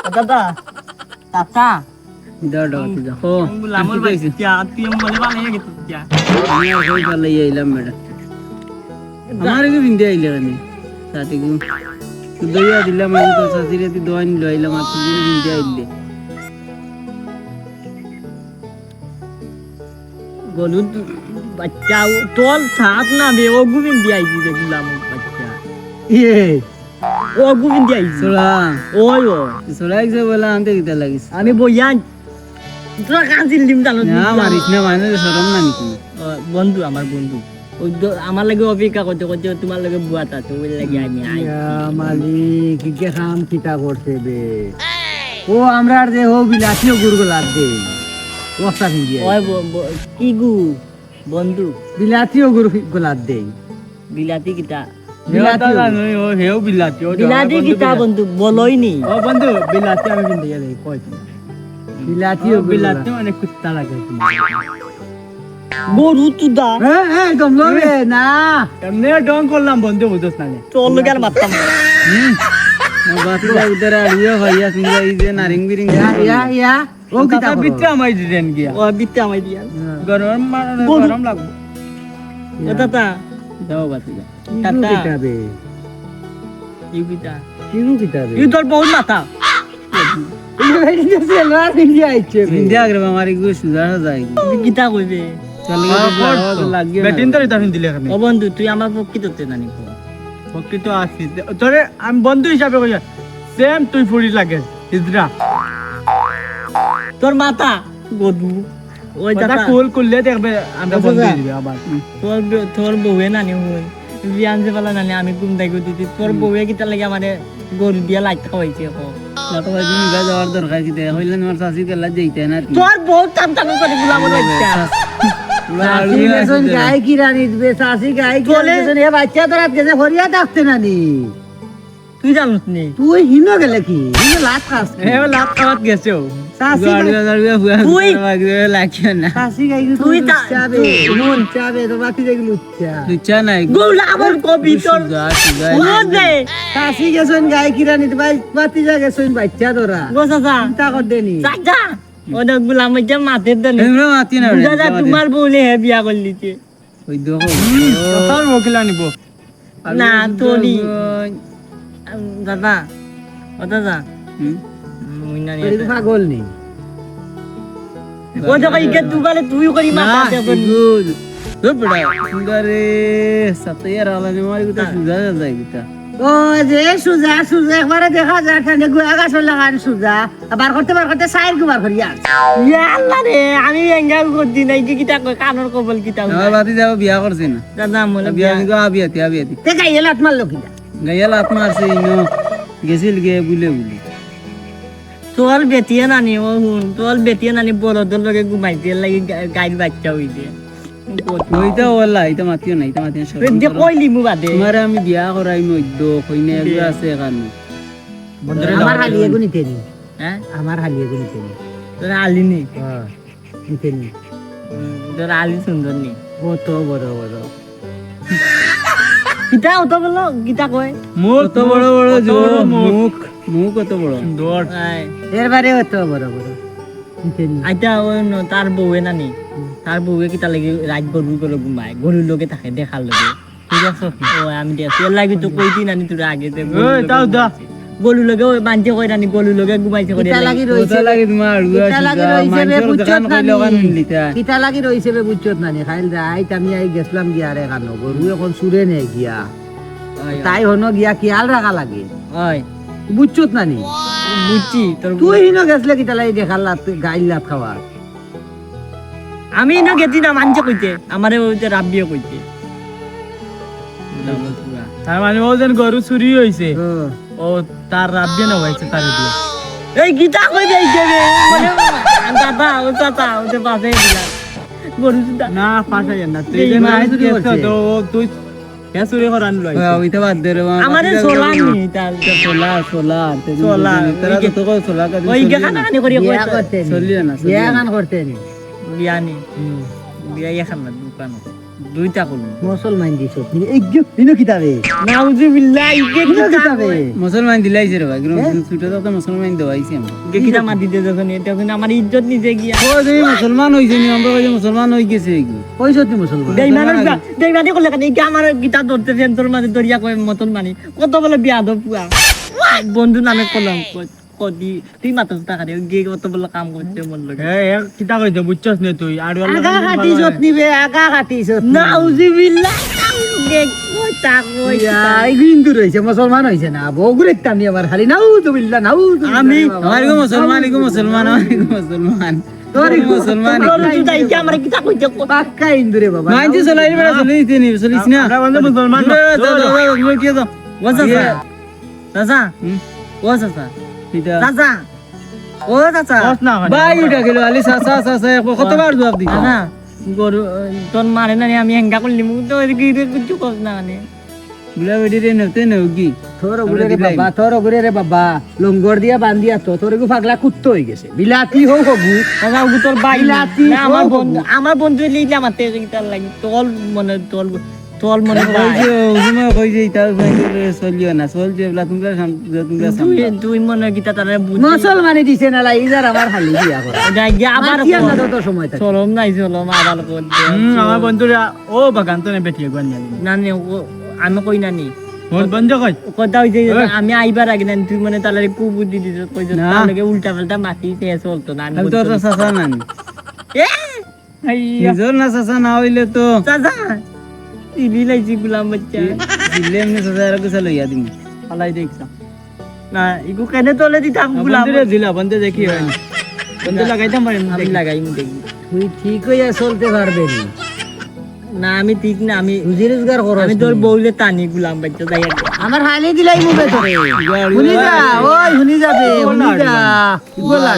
দাদা টাটা দাও তুই ও লামর বাচ্চা তুই মনে বানাই গেছিস যা আমি ওই চলে আইলাম ম্যাডাম আমার কি বিন্দে আইলে কানে সাথে কি দইয়া দিলাম আমি তো সাথীরে দি দোয়া নিল আইলাম আর তুই বিন্দে আইলে গলু বাচ্চা তোল সাত না বে ও গুবিন দিয়াই দি দেখলাম বাচ্চা ইয়ে ও গুবিন দিয়াই সোলা ওই ও সোলা এসে বলা আনতে কিটা লাগিস আমি বইয়ান তোরা কাঁচিল দিম জানো না মারিস না মানে শরম না নাকি বন্ধু আমার বন্ধু ওই আমার লাগে অপেক্ষা করতে করতে তোমার লাগে বুয়াত আছে ওই লাগে আমি আই মালিক কি কাম কিটা করতে বে ও আমরা আর যে ও বিলাসিও গুরগুলা দে ওস্তা দিয়ে ওই কি গু বন্ধু বিলাসিও গুরগুলা দে বিলাতি কিটা বিলাতি ও হেও বিলাতি ও বিলাতি কিটা বন্ধু বলই নি ও বন্ধু বিলাতি আমি বিন্দে গেলে কই বিলাতিও বিলাতি মানে কুত্তা লাগে গরু তুদা হ্যাঁ গমলবে না এমনি ডং করলাম বন্ধু বুঝছ না চল গেল মারতাম বাতলা উদরা আড়িয়া ভাইয়া তুমি এই যে নারিং বিরিং ইয়া ও কিতা বিত্রা মাই দিলেন গিয়া ও বিত্তে আমাই দিয়া গরম লাগবে দাদা যাও বাতিলা টাটা কিতাবে ইউবিতা কিতাবে ইউ তোর বহুত মাথা ইন্ডিয়া গ্রাম আমার ইগু সুজা যায় কিতা কইবে চলে লাগিয়ে বেটিন তো এটা দিলে এখানে ও বন্ধু তুই আমার প্রকৃততে জানি প্রকৃত আছি তোরে আমি বন্ধু হিসাবে কই সেম তুই ফুড়ি লাগে ইজরা তোর মাথা গদু ওই দাদা দাদা কুল কুললে দেখবে আমরা বন্ধু দিবে আবার তোর বউয়ে নানি হই বিয়ান যে বলা নানি আমি ঘুম দেখো দিদি তোর বউয়ে কিতা লাগে আমারে গরু দিয়া লাইট খাওয়াইছে কো তো দিন গা যাওয়ার দরকার কি দে হইলেন আমার শাশি কেলা যাইতে না তোর বহুত টাম টাম করে গুলা বলে শাশি মেশন গায় কি রানী দিবে শাশি গায় কি মেশন এ বাচ্চা তোরা গেছে হরিয়া থাকতে নানি তুই জানিস নি তুই হিনো গেলে কি হিনো লাখ খাস এ লাখ খাওয়াত গেছো শাশি তুই লাগিও না শাশি গায় তুই চাবে মন চাবে তো বাকি দেখি লুচ্চা নাই গোলা আমার কবি তোর দে শাশি গেছন গায় কি রানী ভাই বাতি যা গেছন বাচ্চা তোরা গো চাচা চিন্তা কর দেনি চাচা ওটা গুলাম যে মাথের দেন আমরা মাতি না দাদা তোমার বউলে হে বিয়া করলিতে ওই দেখো তোর বকিলা নিব না তোরি দাদা ও দাদা মুইনা নি পাগল নি ও যখন ইকে তুই তুই করি মাথা দেবন গুড বড়া সুন্দরে সতয়ার আলানি মারি গুতা সুজা যায় গুতা ও যে সুজা সুজা একবারে দেখা যায় ঠান্ডা গুয়া গাছ লাগান সুজা বার করতে সাইর গুবার করিয়া ইয়া আল্লাহ রে আমি এঙ্গা করছি নাই কি কিটা কানর কবল কিটা আমার বাতি যাও বিয়া করছে না দাদা মোলে বিয়া নিগো আবিয়াতি তে গাইলা আত্মার লোকিটা গাইলা আত্মারছে ইনো গেছিল গে বুলে তোর বেটিয়ে নানি ও হুন তোর বেটিয়ে নানি বড়দের লগে ঘুমাইতে লাগি গাইড বাচ্চা হইছে ওইটা ওলা এটা মাতিও না এটা মাতিও সব দে কইলি মু বাদে তোমারে আমি বিয়া করাই মধ্য কইনা এগুলো আছে কারণে আমার হালিয়ে গুনি তেনি হ্যাঁ আমার হালিয়ে গুনি তেনি তোর আলিনি হ্যাঁ নিতেনি তোর আলি সুন্দর নি কত বড় বড় কিটা অত বলো কিটা কয় কত বড় বড় জোর মুখ মুখ কত বড় সুন্দর এর বারে কত বড় বড় নিতেনি আইতা ওই তার বউয়ে নানি তার বউয়ে কিটা লাগি রাত গরু করে ঘুমায় গরুর লগে থাকে দেখার লগে ঠিক আছে ও আমি দেখছি এর লাগি তো কইতি নানি তোর আগে দে ওই দাও দা গলু লগে ওই বানতে কই রানি গলু লগে ঘুমাইছে করে কিটা লাগি রইছে লাগি তোমার কিটা লাগি রইছে বে বুঝছত নানি কিটা লাগি রইছে বে বুঝছত নানি খাইল রাইত আমি আই গেছলাম গিয়া রে কানো গরু এখন সুরে নে গিয়া তাই হনো গিয়া কিয়াল রাখা লাগে ওই বুঝছত নানি বুঝছি তোর তুই হিনো গেছলে কিটা লাগি দেখাল গাইল লাত খাওয়া আমি না গেছি না মানছে কইতে আমারে ওইতে রাব্বিও কইতে তার মানে ও যেন গরু চুরি হইছে ও তার রাব্বি না হইছে তার দিয়া এই গীতা কই যাইছে রে মানে দাদা ও চাচা ওতে পাশে দিলা গরু সুদা না পাশে না তুই যে না চুরি করছিস তো তুই কে চুরি করান লই ওইটা বাদ দে রে আমারে সোলা নি তার সোলা তোরা তো কই সোলা কা ওই গানা গানি করি করতে চলি না বিয়া গান করতে নি বিয়া নি বিয়া এখন না দোকান দুইটা করুন মুসলমান দিছ এই দিনো কিতাবে নাউজুবিল্লাহ ইগে দিনো কিতাবে মুসলমান দিলাইছে রে ভাই ছুটে তো মুসলমান দেওয়াইছে আমরা কিটা মাটি দিয়ে যখন এটা যখন আমার ইজ্জত নিজে গিয়া ও যে মুসলমান হইছে নি আমরা কইছে মুসলমান হই গেছে কি কইছ তুই মুসলমান দেইমানি করলে কেন এই আমার গীতা ধরতে ফেন্তর মাঝে দরিয়া কয় মতন মানি কত বলে বিয়াদব পুয়া বন্ধু নামে কলম কদি তুই মাথা টাকা দে গিয়ে কত বলে কাম করতে মন লাগে কিতা কইছ বুঝছস নে তুই আর আগা কাটিছত নিবে আগা কাটিছত নাউজুবিল্লাহ গে কইতা কইতা এই হিন্দু রইছে মুসলমান হইছে না বগুরে তামি আমার খালি নাউজুবিল্লাহ নাউজুবিল্লাহ আমি আমারগো মুসলমান ইগো মুসলমান আমারগো মুসলমান তোরে মুসলমান তুই তাই কি আমার গীতা কইতে পাক্কা হিন্দু রে বাবা মাইন্দি চলাই বেড়া চলিস নি চলিস না আমরা বন্ধু মুসলমান না। তুমি কি তো ও চাচা চাচা ও চাচা এটা চাচা ও চাচা কস না ওখানে। ভাই উঠা গেল আলি সাসা সাসা কতবার জবাব দিই না গরু তোর মারে না আমি হেঙ্গা করলি মুখ তো এদিকে কিছু কর না মানে বুলা বেডি রে নতে নগি তোর গুরে রে বাবা লঙ্গর দিয়া বান্ধিয়া তো তোর গু পাগলা কুত্তো হই গেছে বিলাতি হোক হগু চাচা ও তোর বাই বিলাতি না আমার বন্ধু লিলে আমার তে গিটার লাগি তোল মনে তোল মনে কই যে উজমা কই যে ইতা চলিও না চলছে বলা তোমরা তোমরা সামনে তুই মনে গীতা তারে বুঝ মুসলমানি দিছে না লাই ইজার আমার খালি বিয়া করা যাই গিয়া আবার কি না তো সময় থাকে চলম নাই চলম আবার করতে আমার বন্ধুরা ও বাগান তো নে বেটিয়ে গন নানি আমি কই নানি বহুত বন্ধ কই কথা হইছে আমি আইবার আগে না তুই মানে তালারে কু বুদ্ধি দিছ কইছ না। তার লগে উল্টা পাল্টা মাটি তে চলতো না আমি আমি তো সাসা নানি এ আইয়া নিজর না সাসা না হইলে তো চাচা টিভি লাইছি গুলাম বাচ্চা দিলে এমনি সাসা আর কিছু লইয়া দিমু আলাই দেখছা না ইগু কেনে তোলে দিতাম গুলাম বন্ধুরে দিলা বন্ধে দেখি হয় বন্ধু লাগাইতাম পারি আমি লাগাই দেখি তুই ঠিক হইয়া চলতে পারবে নি না আমি ঠিক না আমি রুজি রোজগার করো আমি তোর বউলে টানি গুলাম বাচ্চা যাই আমার হালি দিলাই মুখে ধরে শুনি যা ওই শুনি যাবে শুনি যা কি বলা